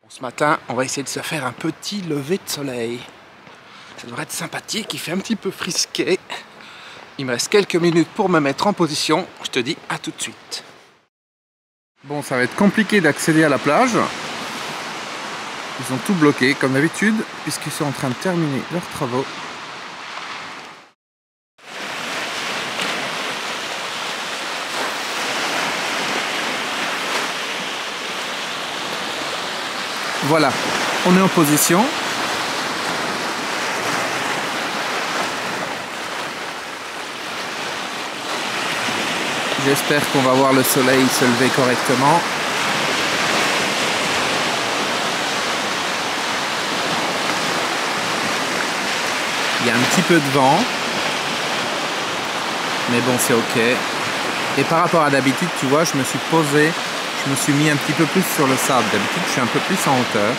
Ce matin, on va essayer de se faire un petit lever de soleil. Ça devrait être sympathique, il fait un petit peu frisqué. Il me reste quelques minutes pour me mettre en position. Je te dis à tout de suite. Bon, ça va être compliqué d'accéder à la plage. Ils ont tout bloqué, comme d'habitude, puisqu'ils sont en train de terminer leurs travaux. Voilà, on est en position. J'espère qu'on va voir le soleil se lever correctement. Il y a un petit peu de vent, mais bon, c'est ok. Et par rapport à d'habitude, tu vois, je me suis posé, je me suis mis un petit peu plus sur le sable. D'habitude, je suis un peu plus en hauteur.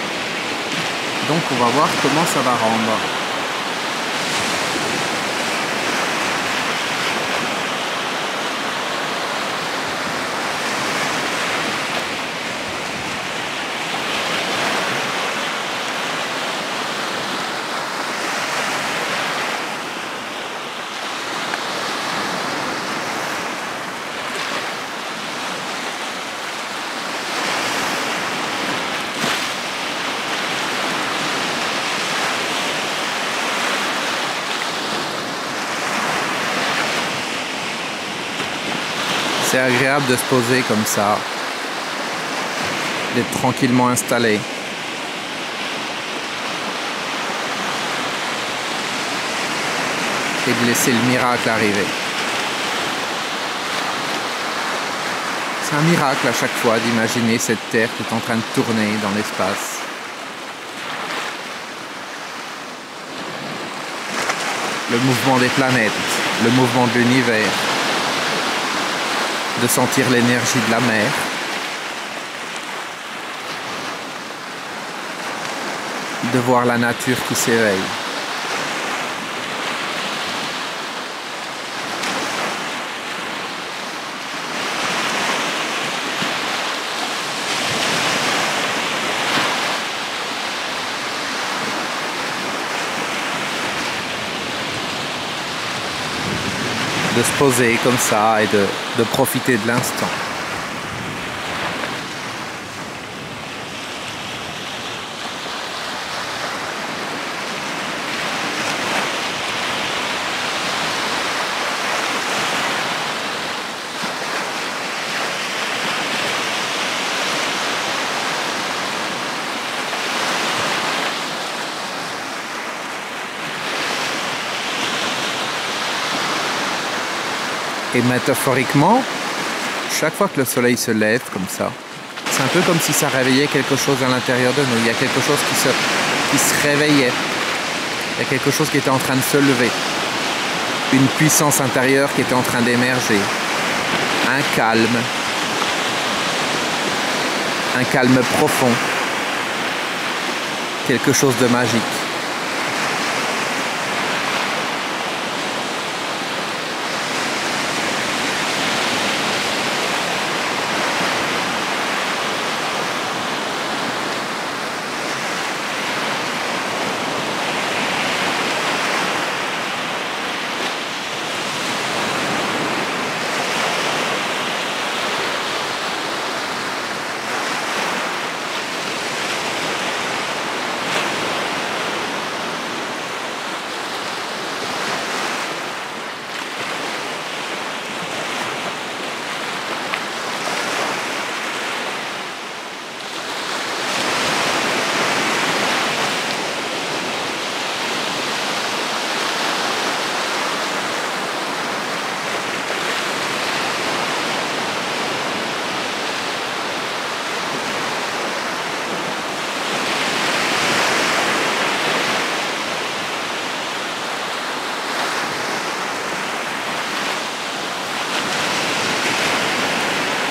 Donc, on va voir comment ça va rendre. C'est agréable de se poser comme ça, d'être tranquillement installé. Et de laisser le miracle arriver. C'est un miracle à chaque fois d'imaginer cette Terre qui est en train de tourner dans l'espace. Le mouvement des planètes, le mouvement de l'univers. De sentir l'énergie de la mer. De voir la nature qui s'éveille. De se poser comme ça et de profiter de l'instant. Et métaphoriquement, chaque fois que le soleil se lève comme ça, c'est un peu comme si ça réveillait quelque chose à l'intérieur de nous. Il y a quelque chose qui se réveillait. Il y a quelque chose qui était en train de se lever. Une puissance intérieure qui était en train d'émerger. Un calme profond. Quelque chose de magique.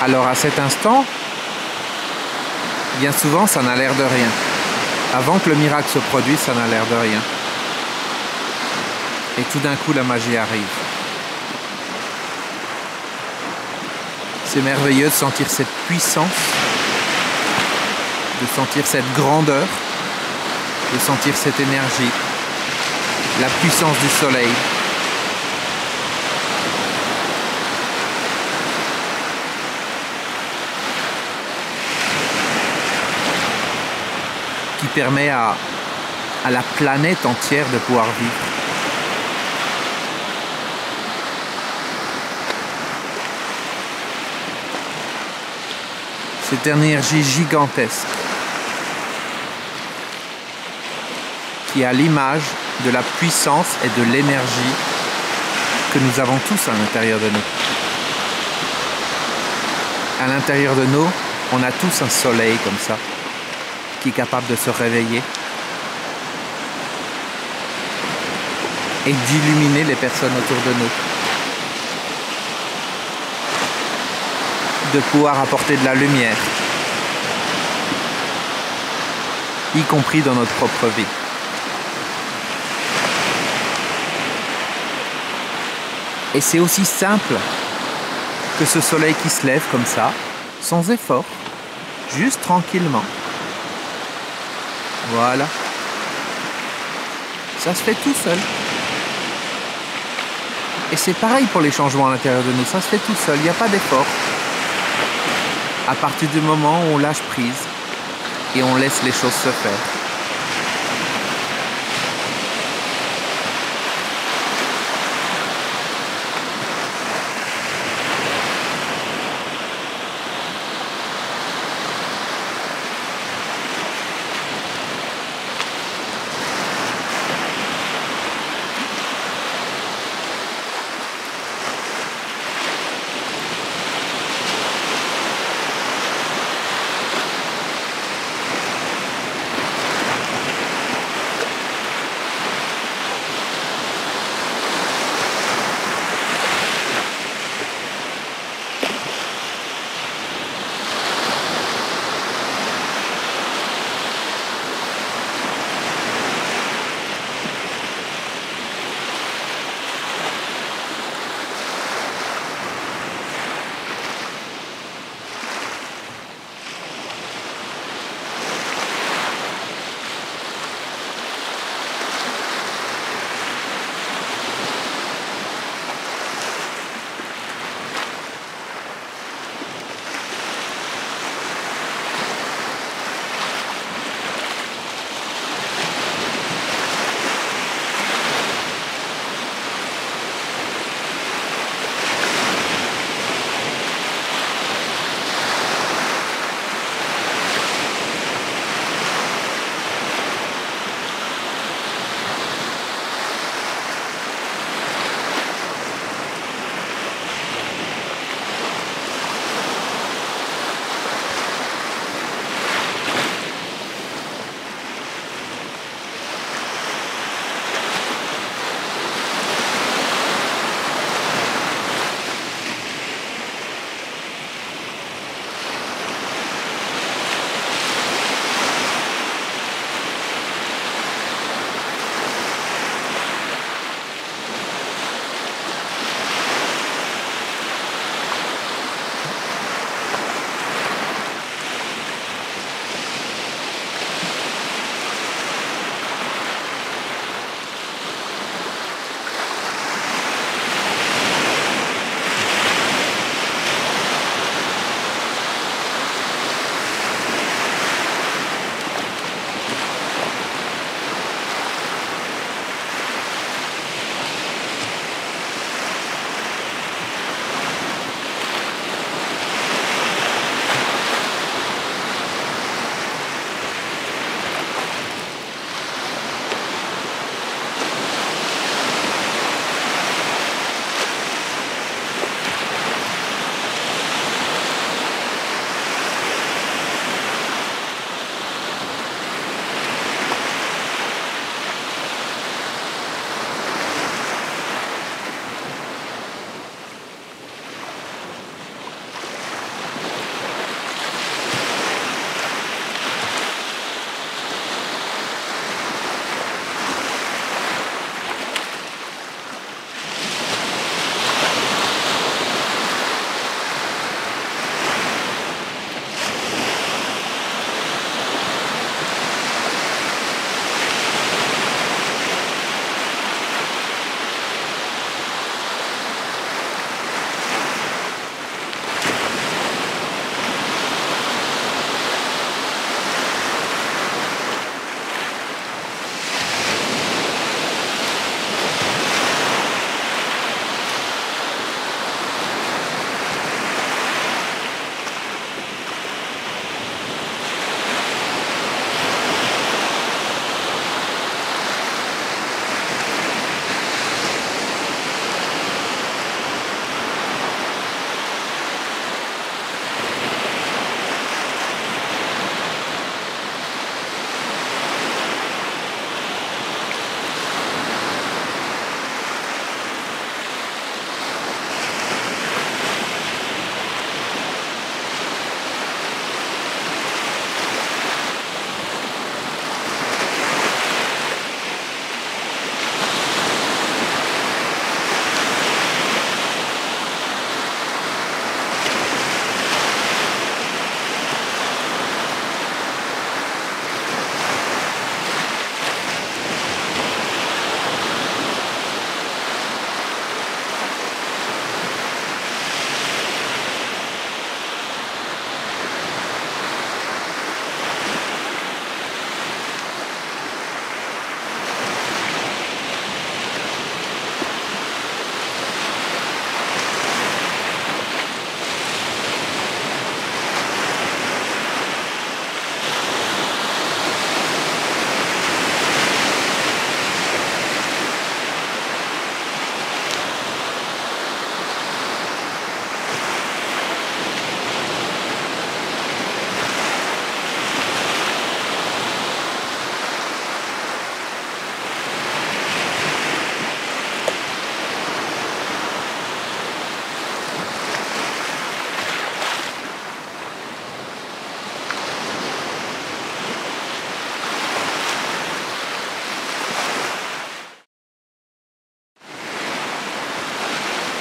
Alors à cet instant, bien souvent ça n'a l'air de rien. Avant que le miracle se produise, ça n'a l'air de rien. Et tout d'un coup, la magie arrive. C'est merveilleux de sentir cette puissance de sentir cette grandeur, de sentir cette énergie, la puissance du soleil. Qui permet à la planète entière de pouvoir vivre. Cette énergie gigantesque qui est à l'image de la puissance et de l'énergie que nous avons tous à l'intérieur de nous. À l'intérieur de nous, on a tous un soleil comme ça, qui est capable de se réveiller et d'illuminer les personnes autour de nous. De pouvoir apporter de la lumière, y compris dans notre propre vie. Et c'est aussi simple que ce soleil qui se lève comme ça, sans effort, juste tranquillement. Voilà. Ça se fait tout seul. Et c'est pareil pour les changements à l'intérieur de nous, ça se fait tout seul, il n'y a pas d'effort. À partir du moment où on lâche prise et on laisse les choses se faire.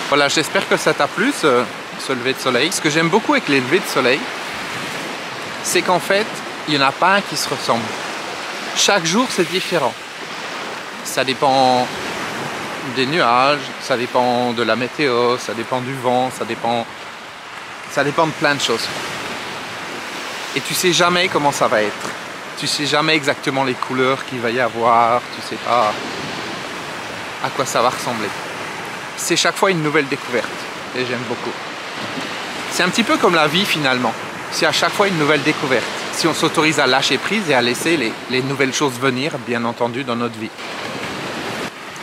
Voilà, j'espère que ça t'a plu ce lever de soleil. Ce que j'aime beaucoup avec les levées de soleil, c'est qu'en fait, il n'y en a pas un qui se ressemble. Chaque jour, c'est différent. Ça dépend des nuages, ça dépend de la météo, ça dépend du vent, ça dépend de plein de choses. Et tu sais jamais comment ça va être. Tu sais jamais exactement les couleurs qu'il va y avoir, tu sais pas à quoi ça va ressembler. C'est chaque fois une nouvelle découverte et j'aime beaucoup. C'est un petit peu comme la vie finalement. C'est à chaque fois une nouvelle découverte. Si on s'autorise à lâcher prise et à laisser les nouvelles choses venir, bien entendu, dans notre vie.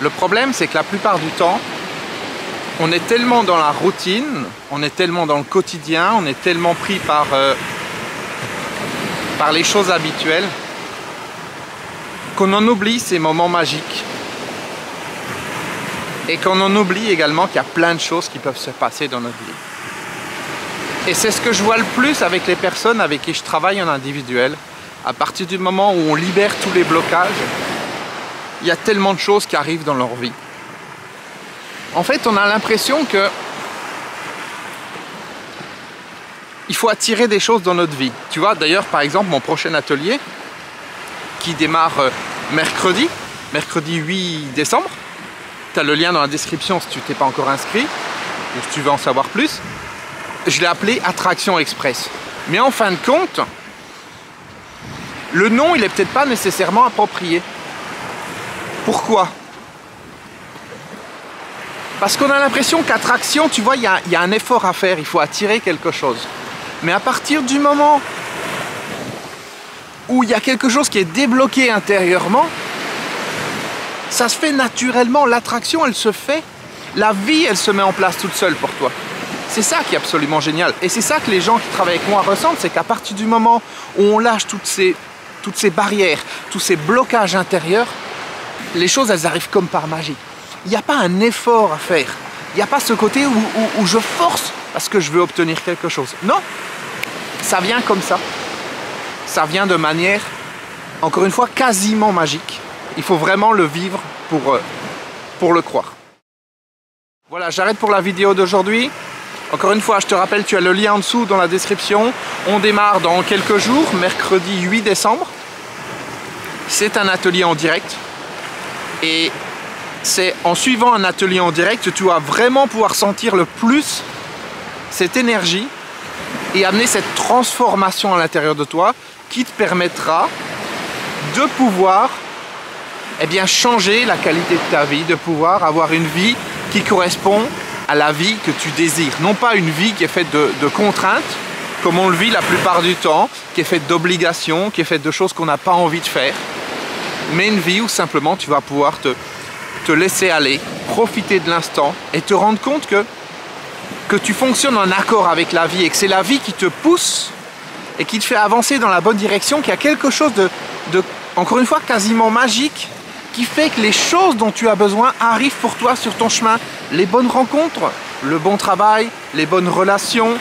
Le problème, c'est que la plupart du temps, on est tellement dans la routine, on est tellement dans le quotidien, on est tellement pris par les choses habituelles qu'on en oublie ces moments magiques. Et qu'on en oublie également qu'il y a plein de choses qui peuvent se passer dans notre vie. Et c'est ce que je vois le plus avec les personnes avec qui je travaille en individuel. À partir du moment où on libère tous les blocages, il y a tellement de choses qui arrivent dans leur vie. En fait, on a l'impression que il faut attirer des choses dans notre vie. Tu vois, d'ailleurs, par exemple, mon prochain atelier, qui démarre mercredi 8 décembre, tu as le lien dans la description si tu t'es pas encore inscrit, ou si tu veux en savoir plus. Je l'ai appelé Attraction Express. Mais en fin de compte, le nom, il est peut-être pas nécessairement approprié. Pourquoi? Parce qu'on a l'impression qu'attraction, tu vois, il y a un effort à faire, il faut attirer quelque chose. Mais à partir du moment où il y a quelque chose qui est débloqué intérieurement, ça se fait naturellement, l'attraction, elle se fait. La vie, elle se met en place toute seule pour toi. C'est ça qui est absolument génial. Et c'est ça que les gens qui travaillent avec moi ressentent, c'est qu'à partir du moment où on lâche toutes ces barrières, tous ces blocages intérieurs, les choses, elles arrivent comme par magie. Il n'y a pas un effort à faire. Il n'y a pas ce côté où je force parce que je veux obtenir quelque chose. Non, ça vient comme ça. Ça vient de manière, encore une fois, quasiment magique. Il faut vraiment le vivre pour le croire. Voilà, j'arrête pour la vidéo d'aujourd'hui. Encore une fois, je te rappelle, tu as le lien en dessous dans la description. On démarre dans quelques jours, mercredi 8 décembre. C'est un atelier en direct. Et c'est en suivant un atelier en direct que tu vas vraiment pouvoir sentir le plus cette énergie et amener cette transformation à l'intérieur de toi qui te permettra de pouvoir changer la qualité de ta vie, de pouvoir avoir une vie qui correspond à la vie que tu désires. Non pas une vie qui est faite de contraintes, comme on le vit la plupart du temps, qui est faite d'obligations, qui est faite de choses qu'on n'a pas envie de faire, mais une vie où simplement tu vas pouvoir te laisser aller, profiter de l'instant et te rendre compte que tu fonctionnes en accord avec la vie et que c'est la vie qui te pousse et qui te fait avancer dans la bonne direction, qu'il y a quelque chose de encore une fois, quasiment magique, qui fait que les choses dont tu as besoin arrivent pour toi sur ton chemin. Les bonnes rencontres, le bon travail, les bonnes relations,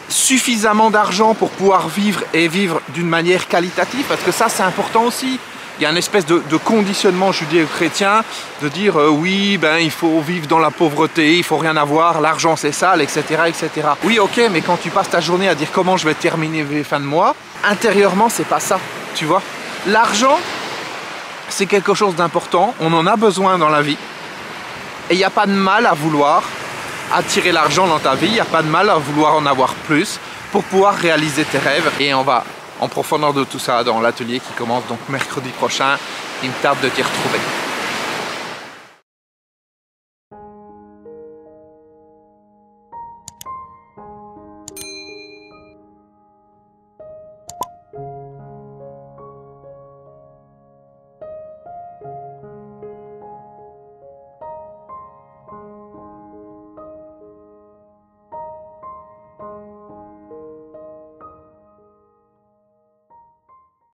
suffisamment d'argent pour pouvoir vivre et vivre d'une manière qualitative, parce que ça c'est important aussi. Il y a une espèce de conditionnement judéo-chrétien de dire oui, il faut vivre dans la pauvreté, il faut rien avoir, l'argent c'est sale, etc., etc. Oui, ok, mais quand tu passes ta journée à dire comment je vais terminer les fins de mois, intérieurement c'est pas ça, tu vois. L'argent, c'est quelque chose d'important, on en a besoin dans la vie. Et il n'y a pas de mal à vouloir attirer l'argent dans ta vie, il n'y a pas de mal à vouloir en avoir plus pour pouvoir réaliser tes rêves. Et on va en profondeur de tout ça dans l'atelier qui commence donc mercredi prochain. Il me tarde de t'y retrouver.